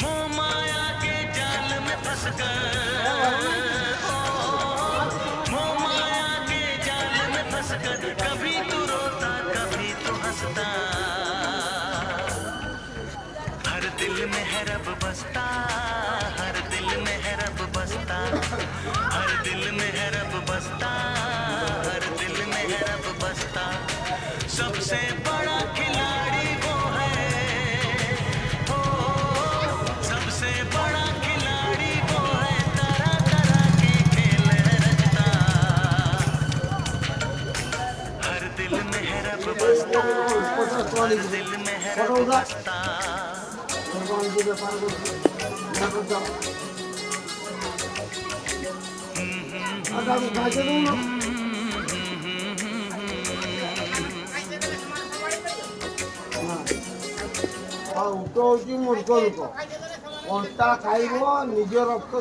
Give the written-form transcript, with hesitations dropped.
मोह माया के जाल में फंस कर, मोह माया के जाल में फंस कर, कभी तू रोता कभी तू हंसता। हर दिल में है रब बसता, हर दिल में है रब बसता, हर दिल में है रब बसता, हर दिल में है रब बसता। सबसे बड़ा खिलाड़ी वो है, हो सबसे बड़ा खिलाड़ी वो है, तरह तरह के खेल रचता। हर दिल में है रब बसता, हर दिल में है रब बसता। ଉଠ ହଉଛି ମୂର୍ଖ ଲୋକ। କଣ୍ଟା ଖାଇବ ନିଜ ରକ୍ତ